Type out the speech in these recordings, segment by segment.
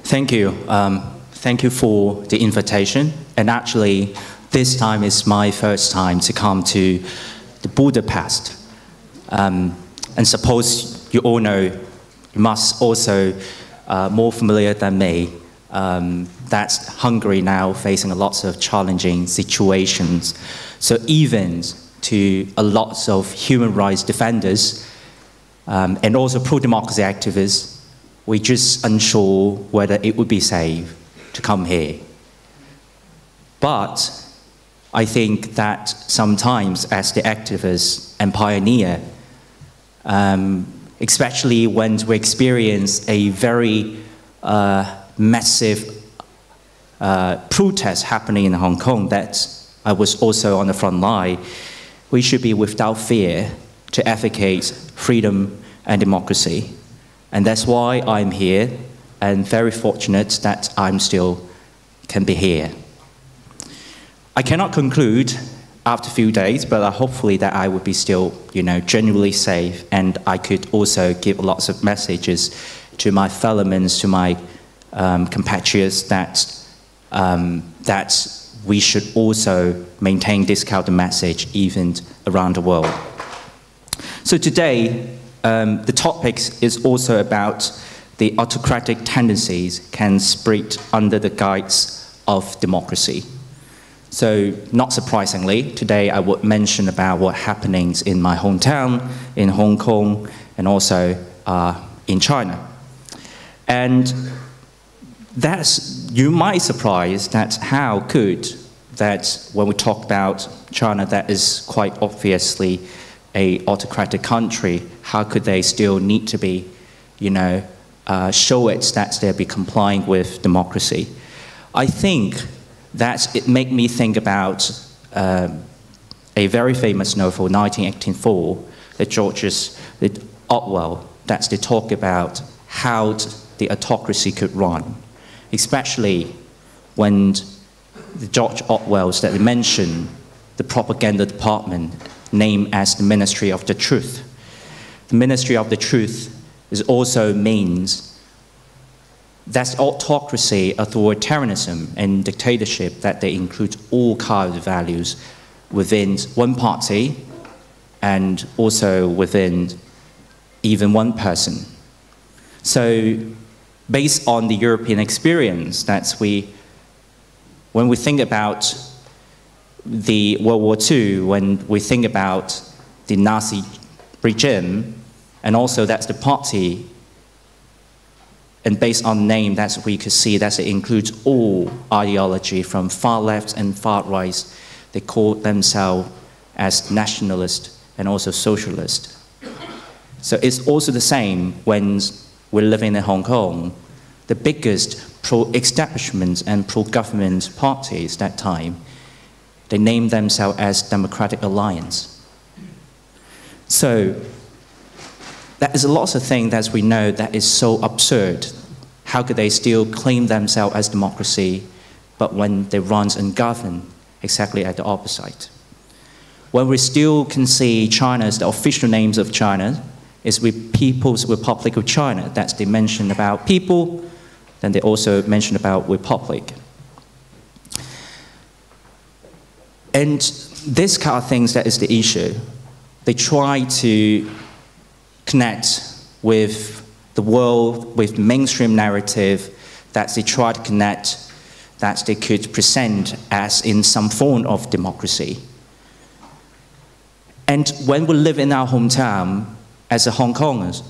Thank you. Thank you for the invitation. And actually, this time is my first time to come to the Budapest. And suppose you all know, you must also more familiar than me, that's Hungary now facing a lot of challenging situations. So even to a lot of human rights defenders and also pro-democracy activists, we're just unsure whether it would be safe to come here. But I think that sometimes as the activist and pioneer, especially when we experience a very massive protest happening in Hong Kong that I was also on the front line, we should be without fear to advocate freedom and democracy. And that's why I'm here and very fortunate that I'm still can be here. I cannot conclude after a few days, but hopefully that I would be still, genuinely safe, and I could also give lots of messages to my fellow men, to my compatriots that we should also maintain this kind of message even around the world. So today, the topic is also about the autocratic tendencies can spread under the guise of democracy. So not surprisingly, today I would mention about what happenings in my hometown, in Hong Kong, and also in China. And you might be surprised that how could that when we talk about China, that is quite obviously an autocratic country, how could they still need to be, show it that they'll be complying with democracy? I think that it made me think about a very famous novel, 1984, that George Orwell, that they talk about how the autocracy could run, especially when George Orwell that they mentioned the propaganda department named as the Ministry of the Truth. The Ministry of the Truth also means that's autocracy, authoritarianism, and dictatorship, that they include all kinds of values within one party and also within even one person. So based on the European experience, when we think about the World War II, when we think about the Nazi regime, and also that's the party, and based on name, that's we could see that it includes all ideology from far left and far right. They call themselves as nationalist and also socialist. So it's also the same when we're living in Hong Kong. The biggest pro-establishment and pro-government parties that time, they named themselves as Democratic Alliance. So that is a lot of things that we know that is so absurd. How could they still claim themselves as democracy, but when they run and govern, exactly at the opposite? When we still can see China as the official names of China, is with People's Republic of China, that they mention about people, then they also mention about republic. And this kind of things, that is the issue. They try to connect with the world, with mainstream narrative, that they try to connect, that they could present as in some form of democracy. And when we live in our hometown, as a Hong Kongers,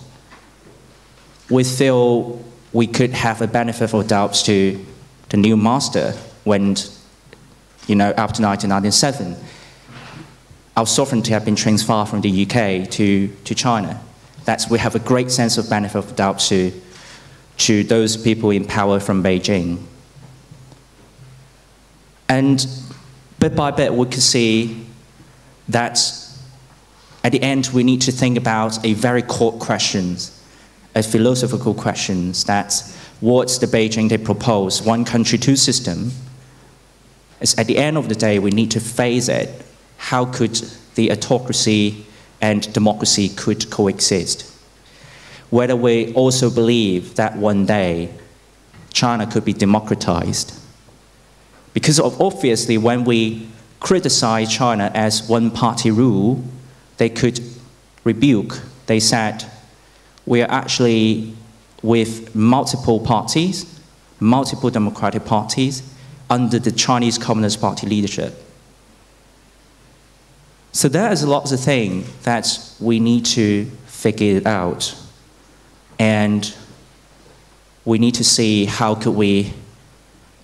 we feel we could have a benefit of doubts to the new master when, after 1997, our sovereignty had been transferred from the UK to China. That's we have a great sense of benefit of doubt to those people in power from Beijing. And bit by bit, we could see that at the end, we need to think about a very core questions, a philosophical questions, that what's the Beijing they propose, one country, two system. Is at the end of the day, we need to face it. How could the autocracy and democracy could coexist? Whether we also believe that one day China could be democratized. Because obviously when we criticize China as one-party rule, they could rebuke. They said, we are actually with multiple parties, multiple democratic parties, under the Chinese Communist Party leadership. So there is lots of things that we need to figure it out. And we need to see how could we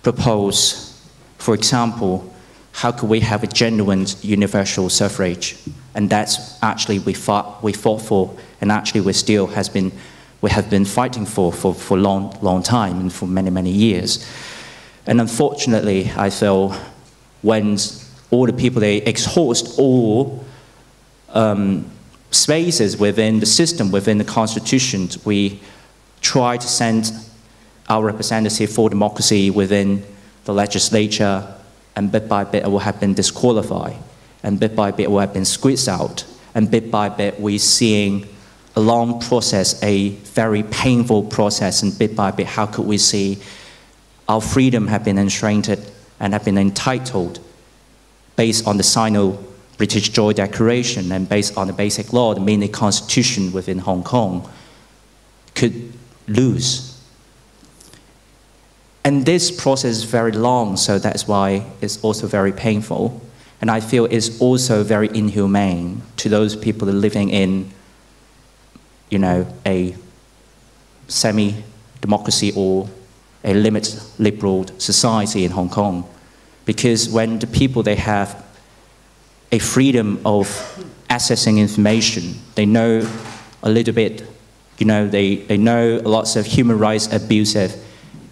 propose, for example, how could we have a genuine universal suffrage? And that's actually we fought for, and actually we have been fighting for a long time and for many years. And unfortunately, I feel when all the people, they exhaust all spaces within the system, within the constitution, we try to send our representative for democracy within the legislature, and bit by bit it will have been disqualified, and bit by bit it will have been squeezed out, and bit by bit we're seeing a long process, a very painful process, and bit by bit how could we see our freedom have been enshrined and have been entitled based on the Sino-British Joint Declaration and based on the basic law, the mini constitution within Hong Kong, could lose. And this process is very long, so that's why it's also very painful. And I feel it's also very inhumane to those people living in, you know, a semi-democracy or a limited liberal society in Hong Kong. Because when the people, they have a freedom of accessing information, they know a little bit, you know, they know lots of human rights abusive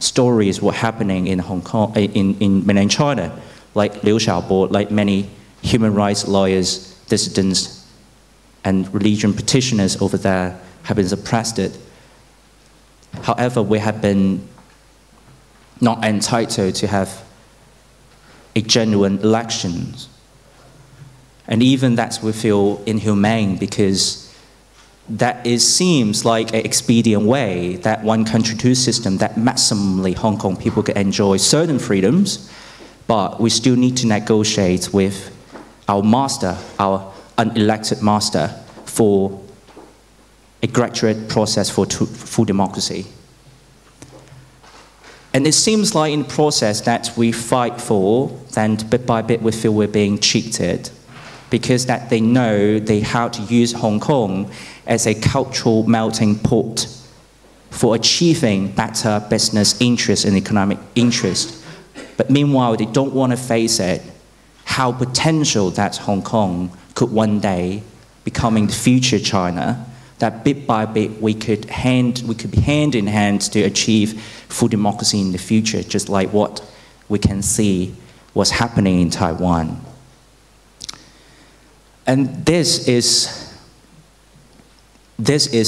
stories were happening in Hong Kong, in mainland China, like Liu Xiaobo, like many human rights lawyers, dissidents, and religion petitioners over there have been suppressed. However, we have been not entitled to have a genuine elections. And even that we feel inhumane because that seems like an expedient way that one country, two system, that maximally Hong Kong people can enjoy certain freedoms, but we still need to negotiate with our master, our unelected master, for a graduate process for full democracy. And it seems like in the process that we fight for, then bit by bit we feel we're being cheated, because that they know they how to use Hong Kong as a cultural melting pot for achieving better business interests and economic interests. But meanwhile, they don't want to face it, how potential that Hong Kong could one day becoming the future China, that bit by bit we could be hand in hand to achieve full democracy in the future, just like what we can see was happening in Taiwan. And this is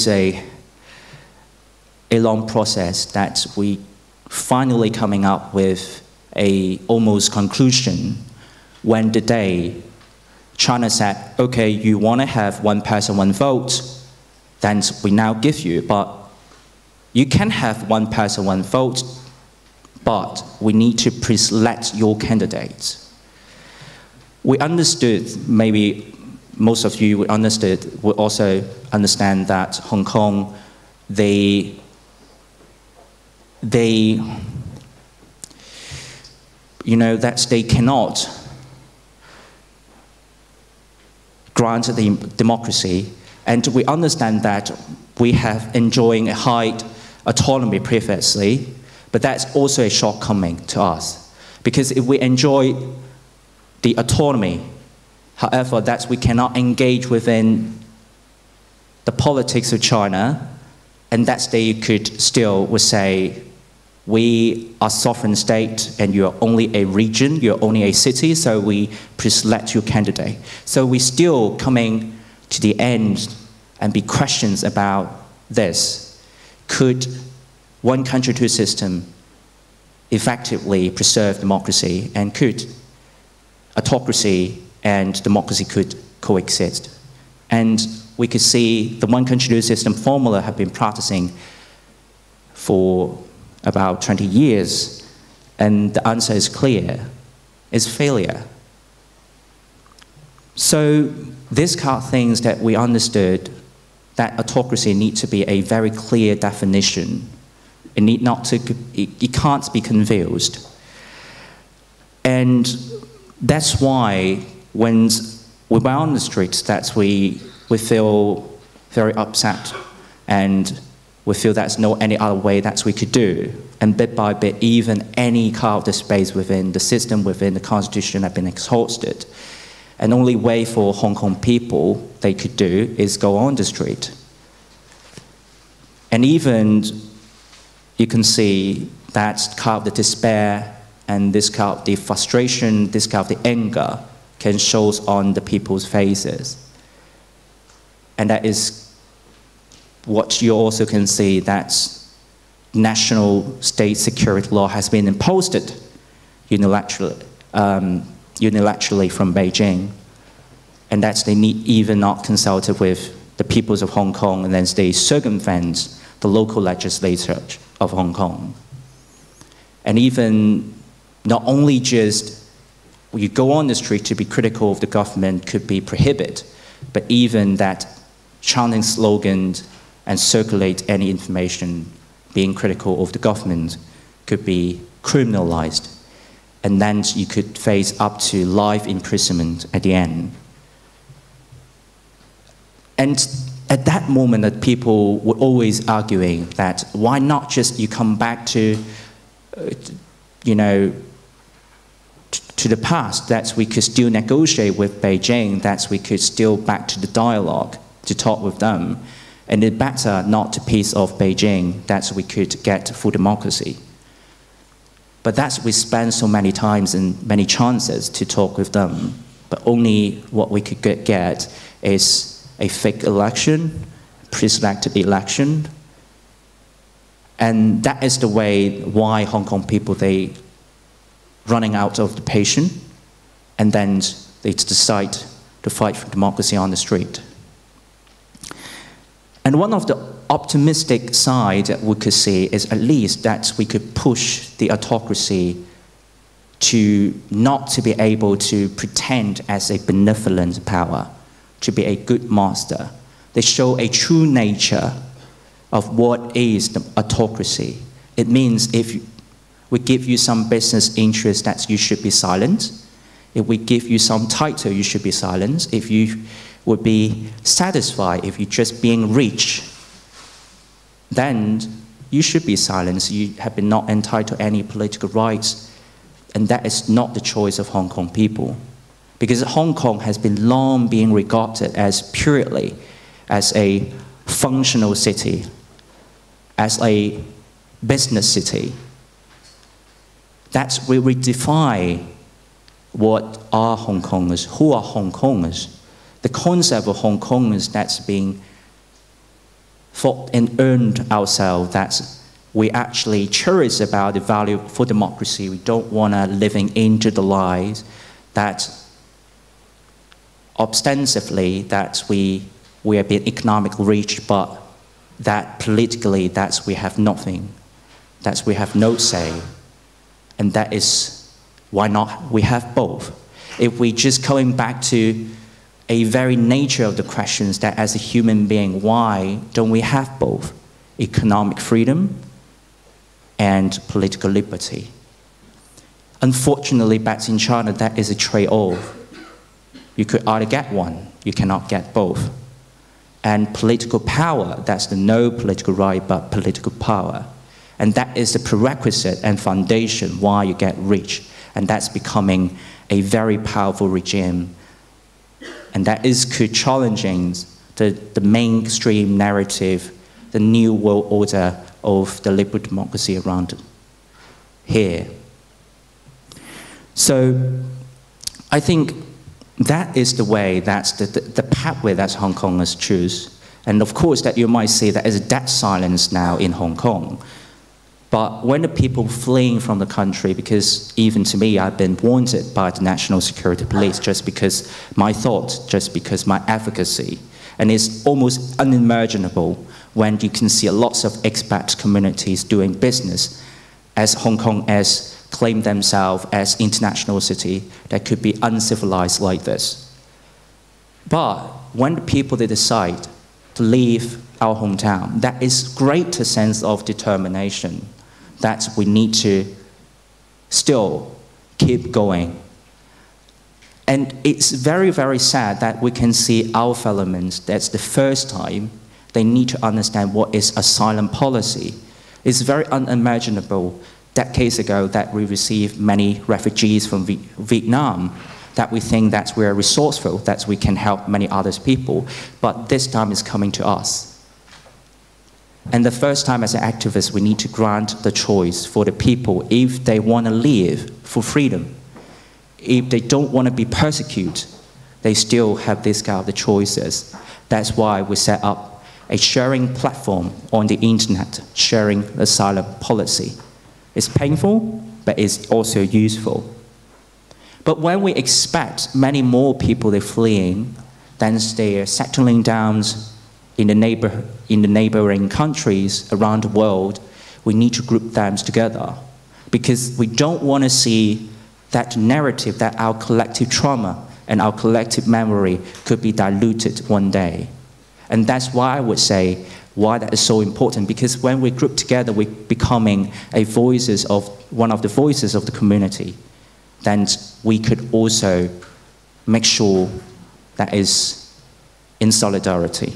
a long process that we finally coming up with a almost conclusion when the day China said, okay, you want to have one person, one vote, then we now give you, but you can have one person, one vote, but we need to pre-select your candidates. We understood, maybe most of you would also understand that Hong Kong, they you know, that they cannot grant the democracy, and we understand that we have enjoying a high autonomy previously, but that's also a shortcoming to us, because if we enjoy the autonomy, however, that we cannot engage within the politics of China, and that they could still would say, we are sovereign state and you're only a region, you're only a city, so we pre-select your candidate. So we're still coming to the end and be questions about this. Could one country, two system effectively preserve democracy, and could autocracy and democracy could coexist? And we could see the one country, two system formula have been practicing for about 20 years? And the answer is clear. It's failure. So these kind of things that we understood, that autocracy needs to be a very clear definition. It can't be confused. And that's why when we were on the streets, that we feel very upset, and we feel there's no any other way that we could do. And bit by bit, even any kind of the space within the system, within the constitution, have been exhausted. And the only way for Hong Kong people they could do is go on the street. And even you can see that kind of the despair and this kind of the frustration, this kind of the anger can show on the people's faces. And that is what you also can see, that national state security law has been imposed unilaterally from Beijing. And that they need even not consulted with the peoples of Hong Kong, and then they circumvent the local legislature of Hong Kong. And even not only just you go on the street to be critical of the government could be prohibited, but even that chanting slogans and circulate any information being critical of the government could be criminalized. And then you could face up to life imprisonment at the end. And at that moment, that people were always arguing that why not just you come back to, to the past, that we could still negotiate with Beijing, that we could still back to the dialogue to talk with them, and it better not to piece off Beijing, that we could get full democracy. But that's we spent so many times and many chances to talk with them, but only what we could get is a fake election, pre-selected election, and that is the way why Hong Kong people, they running out of the patience, and then they decide to fight for democracy on the street. And one of the optimistic side that we could see is at least that we could push the autocracy to not to be able to pretend as a benevolent power, to be a good master. They show a true nature of what is the autocracy. It means if we give you some business interest, that you should be silent. If we give you some title, you should be silent. If you would be satisfied, if you're just being rich, then you should be silent. You have been not entitled to any political rights. And that is not the choice of Hong Kong people. Because Hong Kong has been long being regarded as purely as a functional city, as a business city. That's where we define what are Hong Kongers, who are Hong Kongers. The concept of Hong Kongers that's being fought and earned ourselves, that we actually cherish about the value for democracy. We don't want to living into the lies that ostensibly that we are being economically rich, but that politically that we have nothing, that we have no say. And that is why not we have both. If we just going back to a very nature of the questions that as a human being, why don't we have both economic freedom and political liberty? Unfortunately, back in China, that is a trade-off. You could either get one, you cannot get both. And political power, that's the no political right, but political power. And that is the prerequisite and foundation why you get rich. And that's becoming a very powerful regime. And that is challenging the mainstream narrative, the new world order of the liberal democracy around here. So I think that is the way, that's the pathway that Hong Kongers choose. And of course that you might see that is a dead silence now in Hong Kong. But when the people fleeing from the country, because even to me, I've been wanted by the National Security Police just because my thoughts, just because my advocacy. And it's almost unimaginable when you can see lots of expat communities doing business as Hong Kong as claim themselves as international city that could be uncivilized like this. But when the people they decide to leave our hometown, that is greater sense of determination that we need to still keep going. And it's very, very sad that we can see our fellow men, that's the first time they need to understand what is asylum policy. It's very unimaginable decades ago that we received many refugees from Vietnam, that we think that we're resourceful, that we can help many other people, but this time it's coming to us. And the first time as an activist, we need to grant the choice for the people if they want to live for freedom. If they don't want to be persecuted, they still have this kind of the choices. That's why we set up a sharing platform on the internet, sharing asylum policy. It's painful, but it's also useful. But when we expect many more people they're fleeing, then they are settling down in the neighboring countries around the world, we need to group them together because we don't want to see that narrative that our collective trauma and our collective memory could be diluted one day. And that's why I would say why that is so important, because when we group together, we're becoming one of the voices of the community. Then we could also make sure that is in solidarity.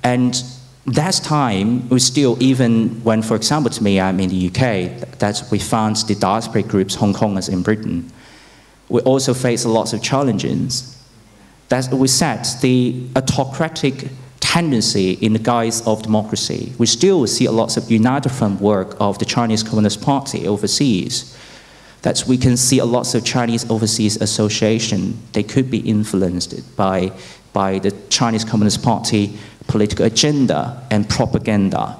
And that time, we still, even when, for example, to me, I'm in the UK, that we found the diaspora groups, Hong Kongers in Britain, we also face lots of challenges. That we said, the autocratic tendency in the guise of democracy. We still see a lot of united front work of the Chinese Communist Party overseas. That we can see a lot of Chinese overseas association, they could be influenced by the Chinese Communist Party political agenda and propaganda.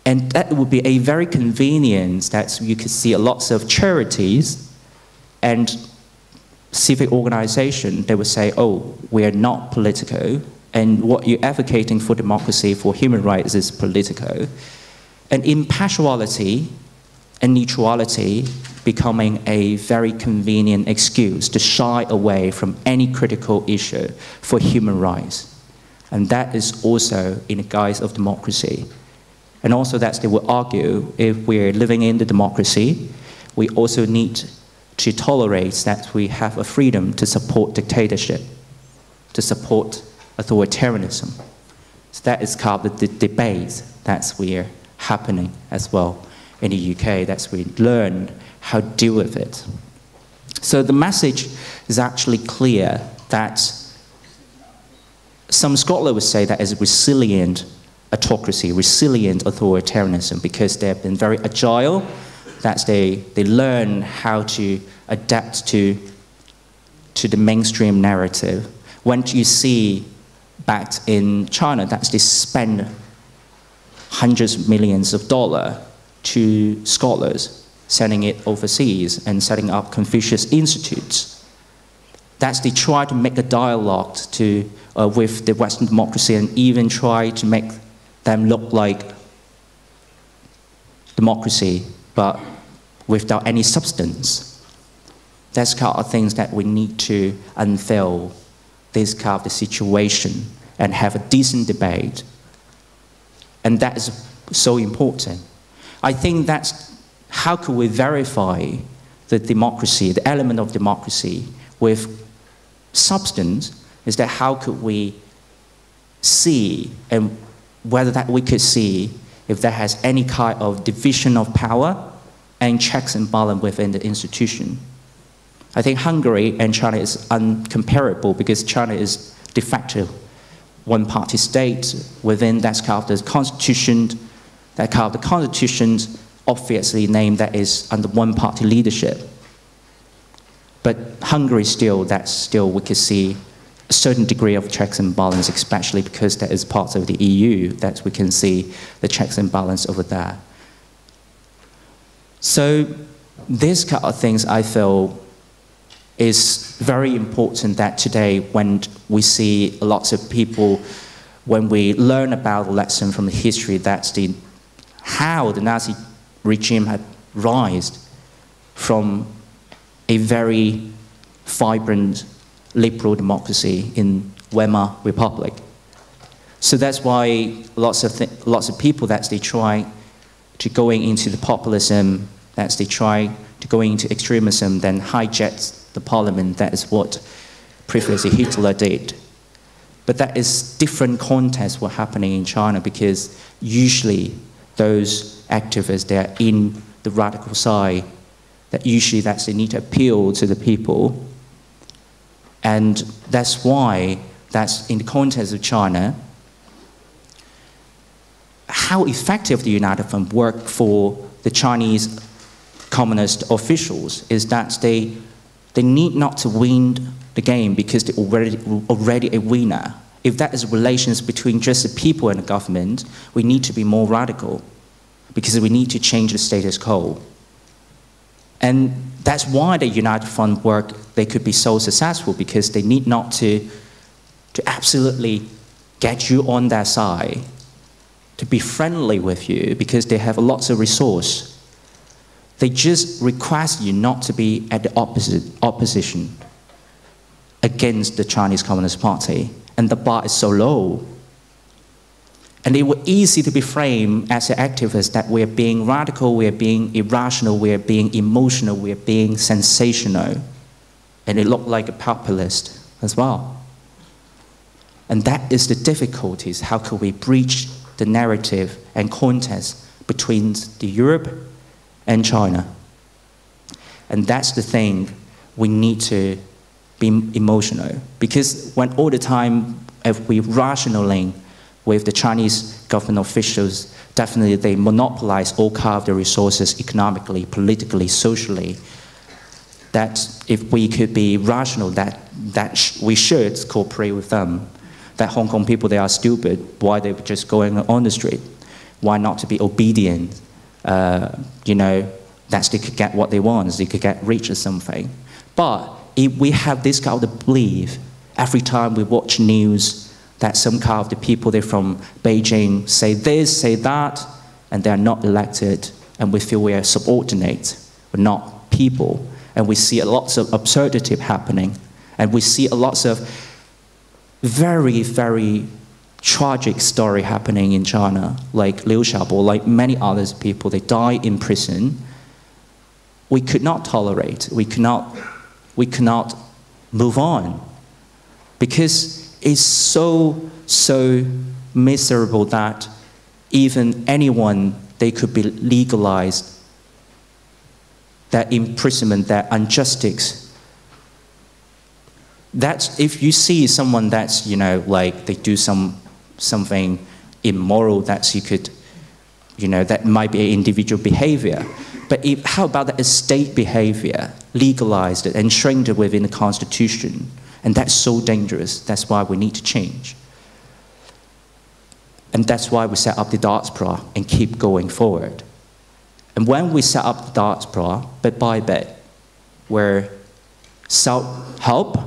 And that would be a very convenient that you could see a lot of charities and civic organizations, they would say, oh, we are not political, and what you're advocating for democracy, for human rights is political. And impartiality and neutrality becoming a very convenient excuse to shy away from any critical issue for human rights. And that is also in the guise of democracy. And also that they will argue if we're living in the democracy, we also need to tolerate that we have a freedom to support dictatorship, to support authoritarianism. So that is kind of the debate that's we're happening as well in the UK, that's we learn how to deal with it. So the message is actually clear that some scholars would say that is resilient autocracy, resilient authoritarianism, because they have been very agile, that they learn how to adapt to the mainstream narrative. When you see back in China, that they spend hundreds of millions of dollars to scholars, sending it overseas and setting up Confucius Institutes. That's they try to make a dialogue with the Western democracy and even try to make them look like democracy, but without any substance. That's kind of things that we need to unveil this kind of the situation and have a decent debate. And that is so important. I think that's how could we verify the democracy, the element of democracy with substance, is that how could we see, and whether that we could see if there has any kind of division of power and checks and balance within the institution. I think Hungary and China is uncomparable because China is de facto one-party state within that kind of the constitution, that kind of the constitution obviously named that is under one-party leadership. But Hungary still, we can see a certain degree of checks and balance, especially because that is part of the EU, that we can see the checks and balance over there. So these kind of things I feel is very important that today when we see lots of people, when we learn about the lesson from the history, that's how the Nazi regime had risen from a very vibrant liberal democracy in Weimar Republic. So that's why lots of people that they try to going into the populism, that they try to go into extremism, then hijack the parliament. That is what previously Hitler did. But that is different context what's happening in China, because usually those activists, they are in the radical side, that usually they need to appeal to the people. And that's why, that's in the context of China, how effective the United Front work for the Chinese communist officials is that they need not to win the game because they're already a winner. If that is relations between just the people and the government, we need to be more radical because we need to change the status quo. And that's why the United Front work, they could be so successful, because they need not to absolutely get you on their side, to be friendly with you, because they have lots of resource. They just request you not to be at the opposition against the Chinese Communist Party. And the bar is so low. And it was easy to be framed as an activist that we are being radical, we are being irrational, we are being emotional, we are being sensational. And it looked like a populist as well. And that is the difficulties. How could we breach the narrative and context between the Europe and China? And that's the thing, we need to be emotional. Because when all the time, if we rationally with the Chinese government officials, definitely they monopolize all kind of the resources economically, politically, socially. That if we could be rational, we should cooperate with them. That Hong Kong people, they are stupid. Why they just going on the street? Why not to be obedient? You know, that they could get what they want, they could get rich or something. But if we have this kind of belief, every time we watch news, that some kind of the people, they're from Beijing, say this, say that, and they're not elected, and we feel we are subordinate, we're not people. And we see lots of absurdity happening, and we see lots of very, very tragic story happening in China, like Liu Xiaobo, like many other people, they die in prison. We could not tolerate, we cannot move on, because it's so miserable that even anyone, they could be legalized, that imprisonment, that injustice. That's, if you see someone that's, you know, like they do something immoral, that you could, you know, that might be individual behavior. But how about that state behavior, legalized it and shrinked it within the constitution? And that's so dangerous. That's why we need to change. And that's why we set up the diaspora and keep going forward. And when we set up the diaspora, bit by bit, we're self-help,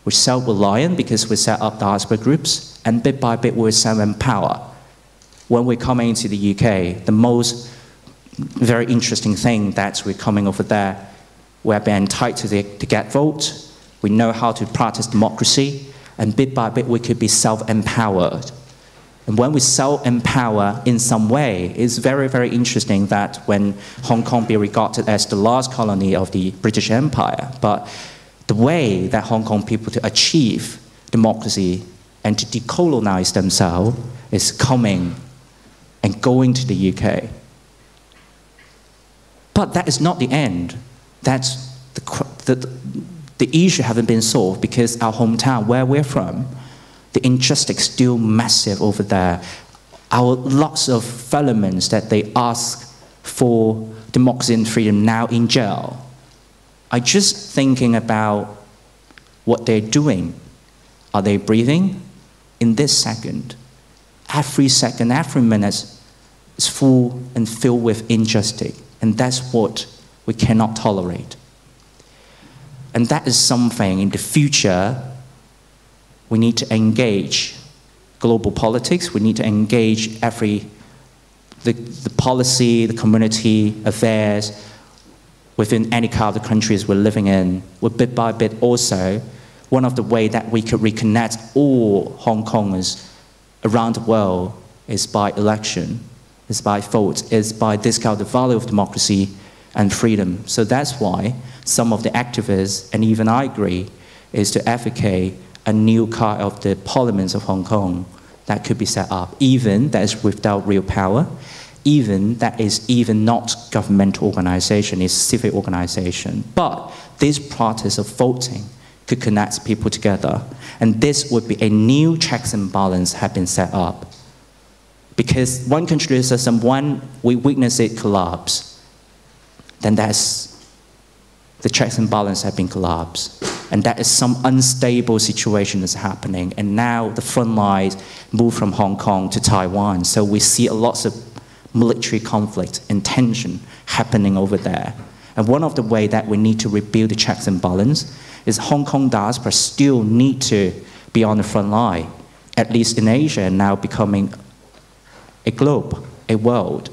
we're self-reliant because we set up diaspora groups, and bit by bit we're self-empower. When we're coming into the UK, the most very interesting thing that we're coming over there, we're being entitled to get votes, we know how to practice democracy, and bit by bit we could be self-empowered. And when we self-empower in some way, it's very, very interesting that when Hong Kong be regarded as the last colony of the British Empire, but the way that Hong Kong people to achieve democracy and to decolonize themselves is coming and going to the UK. But that is not the end. That's the issue haven't been solved, because our hometown, where we're from, the injustice is still massive over there. Our lots of fellows that they ask for democracy and freedom now in jail. I'm just thinking about what they're doing. Are they breathing? In this second, every minute is full and filled with injustice. And that's what we cannot tolerate. And that is something in the future we need to engage global politics, we need to engage every the policy, the community affairs within any kind of the countries we're living in, will bit by bit also, one of the ways that we could reconnect all Hong Kongers around the world is by election, is by vote, is by this kind of the value of democracy and freedom. So that's why some of the activists, and even I agree, is to advocate a new kind of the parliaments of Hong Kong that could be set up, even that is without real power, even that is even not governmental organization, it's civic organization. But this practice of voting could connect people together. And this would be a new checks and balance have been set up. Because one country system, when we witness it collapse, then that's the checks and balance have been collapsed. And that is some unstable situation is happening. And now the front lines move from Hong Kong to Taiwan. So we see lots of military conflict and tension happening over there. And one of the ways that we need to rebuild the checks and balance is Hong Kong diaspora still need to be on the front line, at least in Asia, and now becoming a globe, a world,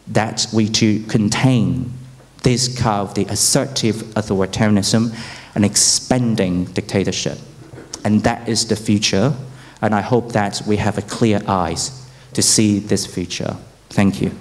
that we to contain this kind of the assertive authoritarianism and expanding dictatorship. And that is the future, and I hope that we have a clear eyes to see this future. Thank you.